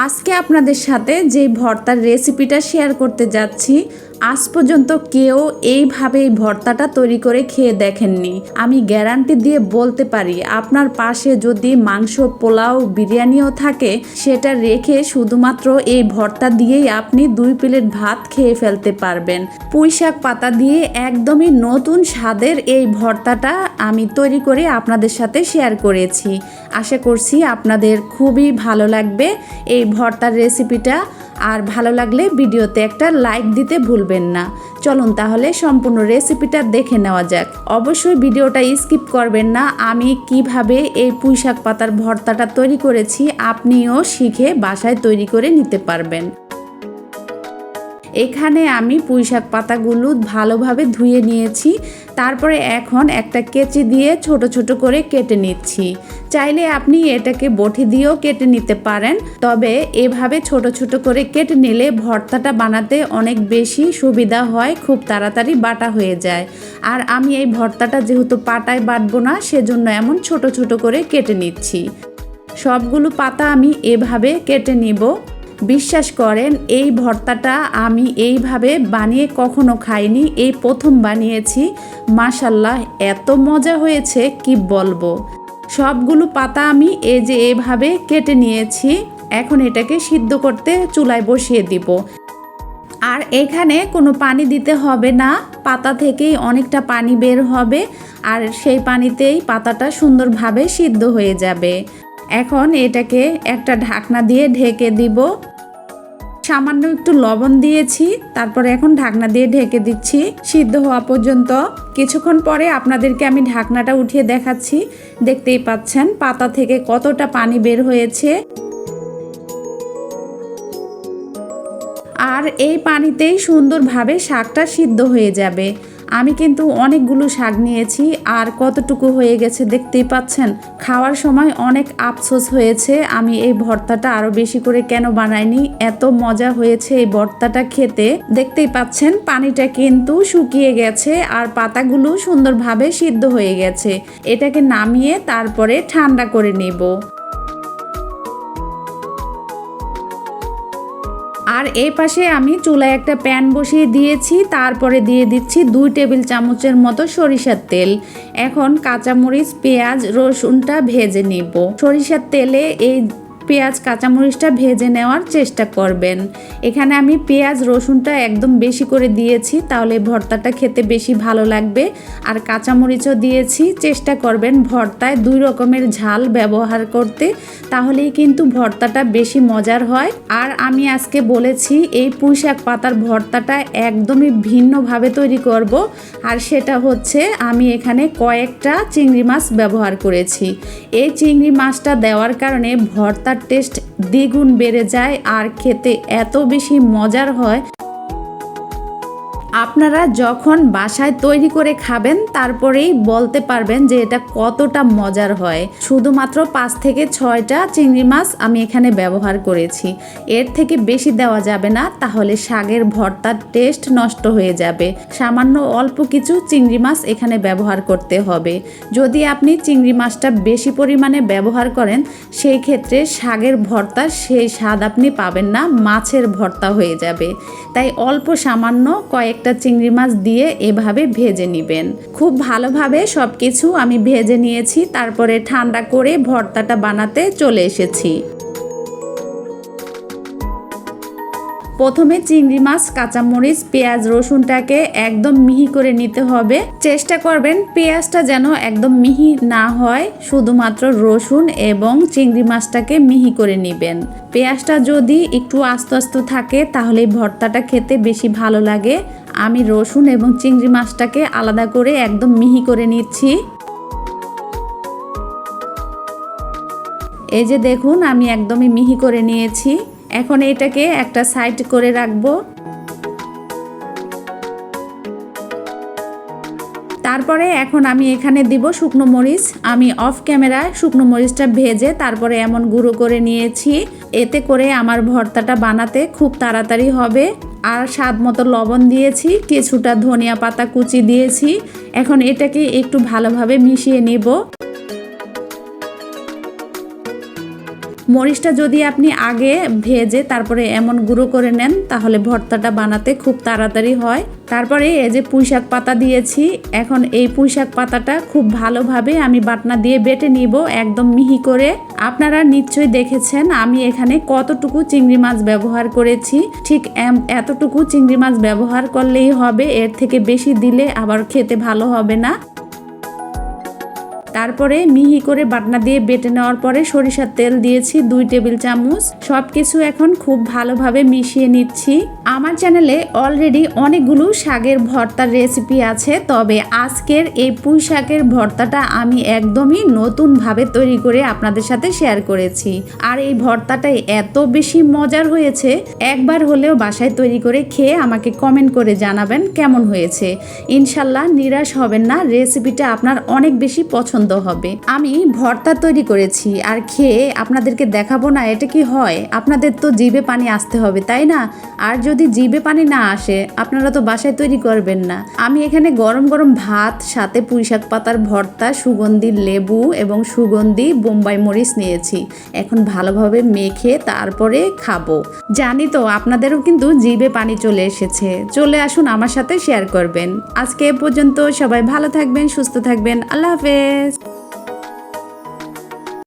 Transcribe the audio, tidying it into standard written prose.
আজকে আপনাদের সাথে যে ভর্তার রেসিপিটা শেয়ার করতে যাচ্ছি, আজ পর্যন্ত কেউ এইভাবে এই ভর্তাটা তৈরি করে খেয়ে দেখেননি। আমি গ্যারান্টি দিয়ে বলতে পারি, আপনার পাশে যদি মাংস, পোলাও, বিরিয়ানিও থাকে, সেটা রেখে শুধুমাত্র এই ভর্তা দিয়েই আপনি 2 প্লেট ভাত খেয়ে ফেলতে পারবেন। পুঁইশাক পাতা দিয়ে একদমই নতুন স্বাদের এই ভর্তাটা আমি তৈরি করে আপনাদের সাথে শেয়ার করেছি। আশা করছি আপনাদের খুবই ভালো লাগবে এই ভর্তার রেসিপিটা। আর ভালো লাগলে ভিডিওতে একটা লাইক দিতে ভুলবেন না। চলুন তাহলে সম্পূর্ণ রেসিপিটা দেখে নেওয়া যাক। অবশ্যই ভিডিওটা স্কিপ করবেন না। আমি কিভাবে এই পুঁইশাক পাতার ভর্তাটা তৈরি করেছি আপনিও শিখে বাসায় তৈরি করে নিতে পারবেন। এখানে আমি পুঁইশাক পাতাগুলো ভালোভাবে ধুয়ে নিয়েছি। তারপরে এখন একটা কেচি দিয়ে ছোট ছোট করে কেটে নিচ্ছি। চাইলে আপনি এটাকে বটি দিয়েও কেটে নিতে পারেন, তবে এভাবে ছোট ছোট করে কেটে নিলে ভর্তাটা বানাতে অনেক বেশি সুবিধা হয়, খুব তাড়াতাড়ি বাটা হয়ে যায়। আর আমি এই ভর্তাটা যেহেতু পাটায় বাটবো না, সেজন্য এমন ছোট ছোট করে কেটে নিচ্ছি। সবগুলো পাতা আমি এভাবে কেটে নিব। বিশ্বাস করেন, এই ভর্তাটা আমি এইভাবে বানিয়ে কখনো খাইনি, এই প্রথম বানিয়েছি। মাশাল্লাহ, এত মজা হয়েছে কি বলবো। সবগুলো পাতা আমি এই যে এভাবে কেটে নিয়েছি। এখন এটাকে সিদ্ধ করতে চুলায় বসিয়ে দিব। আর এখানে কোনো পানি দিতে হবে না, পাতা থেকেই অনেকটা পানি বের হবে, আর সেই পানিতেই পাতাটা সুন্দরভাবে সিদ্ধ হয়ে যাবে। এখন এটাকে একটা ঢাকনা দিয়ে ঢেকে দিব। সামান্য একটু লবণ দিয়েছি, তারপরে এখন ঢাকনা দিয়ে ঢেকে দিচ্ছি সিদ্ধ হওয়া পর্যন্ত। কিছুক্ষণ পরে আপনাদেরকে আমি ঢাকনাটা উঠিয়ে দেখাচ্ছি। দেখতেই পাচ্ছেন পাতা থেকে কতটা পানি বের হয়েছে। আর এই পানিতেই সুন্দরভাবে শাকটা সিদ্ধ হয়ে যাবে। আমি কিন্তু অনেকগুলো শাক নিয়েছি, আর কতটুকু হয়ে গেছে দেখতেই পাচ্ছেন। খাওয়ার সময় অনেক আফসোস হয়েছে আমি এই ভর্তাটা আরো বেশি করে কেন বানাইনি। এত মজা হয়েছে এই ভর্তাটা খেতে। দেখতেই পাচ্ছেন পানিটা কিন্তু শুকিয়ে গেছে, আর পাতাগুলো সুন্দরভাবে সিদ্ধ হয়ে গেছে। এটাকে নামিয়ে তারপরে ঠান্ডা করে নেব। আর এই পাশে আমি চুলায় একটা প্যান বসিয়ে দিয়েছি। তারপরে দিয়ে দিচ্ছি 2 টেবিল চামচের মতো সরিষার তেল। এখন কাঁচামরিচ, পেঁয়াজ, রসুনটা ভেজে নিব। সরিষার তেলে এই পেঁয়াজ, কাঁচামরিচটা ভেজে নেওয়ার চেষ্টা করবেন। এখানে আমি পেঁয়াজ, রসুনটা একদম বেশি করে দিয়েছি, তাহলে ভর্তাটা খেতে বেশি ভালো লাগবে। আর কাঁচামরিচও দিয়েছি। চেষ্টা করবেন ভর্তায় 2 রকমের ঝাল ব্যবহার করতে, তাহলেই কিন্তু ভর্তাটা বেশি মজার হয়। আর আমি আজকে বলেছি এই পুঁইশাক পাতার ভর্তাটা একদমই ভিন্নভাবে তৈরি করব। আর সেটা হচ্ছে আমি এখানে কয়েকটা চিংড়ি মাছ ব্যবহার করেছি। এই চিংড়ি মাছটা দেওয়ার কারণে ভর্তা টেস্ট দ্বিগুণ বেড়ে যায়, আর খেতে এত বেশি মজার হয়। আপনারা যখন বাসায় তৈরি করে খাবেন তারপরেই বলতে পারবেন যে এটা কতটা মজার হয়। শুধুমাত্র 5 থেকে 6টা চিংড়ি মাছ আমি এখানে ব্যবহার করেছি। এর থেকে বেশি দেওয়া যাবে না, তাহলে শাকের ভর্তার টেস্ট নষ্ট হয়ে যাবে। সামান্য অল্প কিছু চিংড়ি মাছ এখানে ব্যবহার করতে হবে। যদি আপনি চিংড়ি মাছটা বেশি পরিমাণে ব্যবহার করেন, সেই ক্ষেত্রে শাকের ভর্তার সেই স্বাদ আপনি পাবেন না, মাছের ভর্তা হয়ে যাবে। তাই অল্প সামান্য কয়েকটা চিংড়ি মাছ দিয়ে এভাবে ভেজে নেবেন। খুব ভালোভাবে সব কিছু আমি ভেজে নিয়েছি। তারপরে ঠান্ডা করে ভর্তাটা বানাতে চলে এসেছি। প্রথমে চিংড়ি মাছ, কাঁচামরিচ, পেঁয়াজ, রসুনটাকে একদম মিহি করে নিতে হবে। চেষ্টা করবেন পেঁয়াজটা যেন একদম মিহি না হয়, শুধুমাত্র রসুন এবং চিংড়ি মাছটাকে মিহি করে নেবেন। পেঁয়াজটা যদি একটু আস্তে আস্তে থাকে তাহলে ভর্তাটা খেতে বেশি ভালো লাগে। আমি রসুন এবং চিংড়ি মাছটাকে আলাদা করে একদম মিহি করে নিচ্ছি। এই যে দেখুন, আমি একদমই মিহি করে নিয়েছি। এখন এটাকে একটা সাইড করে রাখবো। তারপরে এখন আমি এখানে দিব শুকনো মরিচ। আমি অফ ক্যামেরায় শুকনো মরিচটা ভেজে তারপরে এমন গুঁড়ো করে নিয়েছি। এতে করে আমার ভর্তাটা বানাতে খুব তাড়াতাড়ি হবে। আর স্বাদ মতো লবণ দিয়েছি, কিছুটা ধনিয়া পাতা কুচি দিয়েছি। এখন এটাকে একটু ভালোভাবে মিশিয়ে নেব। মরিচটা যদি আপনি আগে ভেজে তারপরে এমন গুঁড়ো করে নেন তাহলে ভর্তাটা বানাতে খুব তাড়াতাড়ি হয়। তারপরে এই যে পুঁইশাক পাতা দিয়েছি, এখন এই পুঁইশাক পাতাটা খুব ভালোভাবে আমি বাটনা দিয়ে বেটে নিব একদম মিহি করে। আপনারা নিশ্চয়ই দেখেছেন আমি এখানে কতটুকু চিংড়ি মাছ ব্যবহার করেছি, ঠিক এতটুকু চিংড়ি মাছ ব্যবহার করলেই হবে, এর থেকে বেশি দিলে আবার খেতে ভালো হবে না। তারপরে মিহি করে বাটনা দিয়ে বেটে নেওয়ার পরে সরিষার তেল দিয়েছি 2 টেবিল চামচ। সব কিছু এখন খুব ভালোভাবে মিশিয়ে নিচ্ছি। আমার চ্যানেলে অলরেডি অনেকগুলো শাকের ভর্তার রেসিপি আছে, তবে আজকের এই পুঁই শাকের ভর্তাটা আমি একদমই নতুনভাবে তৈরি করে আপনাদের সাথে শেয়ার করেছি। আর এই ভর্তাটাই এত বেশি মজার হয়েছে, একবার হলেও বাসায় তৈরি করে খেয়ে আমাকে কমেন্ট করে জানাবেন কেমন হয়েছে। ইনশাল্লাহ নিরাশ হবেন না, রেসিপিটা আপনার অনেক বেশি পছন্দ হবে। আমি ভর্তা তৈরি করেছি আর খেয়ে আপনাদেরকে দেখাবো না, এটা কি হয়? আপনাদের তো জিভে পানি আসতে হবে, তাই না? আর যদি জিভে পানি না আসে আপনারা তো বাসায় তৈরি করবেন না। আমি এখানে গরম গরম ভাত, সাথে পুঁইশাক পাতার ভর্তা, সুগন্ধি লেবু এবং সুগন্ধি বোম্বাই মরিচ নিয়েছি। এখন ভালোভাবে মেখে তারপরে খাবো। জানি তো আপনাদেরও কিন্তু জিভে পানি চলে এসেছে। চলে আসুন আমার সাথে শেয়ার করবেন। আজকে এ পর্যন্ত, সবাই ভালো থাকবেন, সুস্থ থাকবেন। আল্লাহ হাফেজ।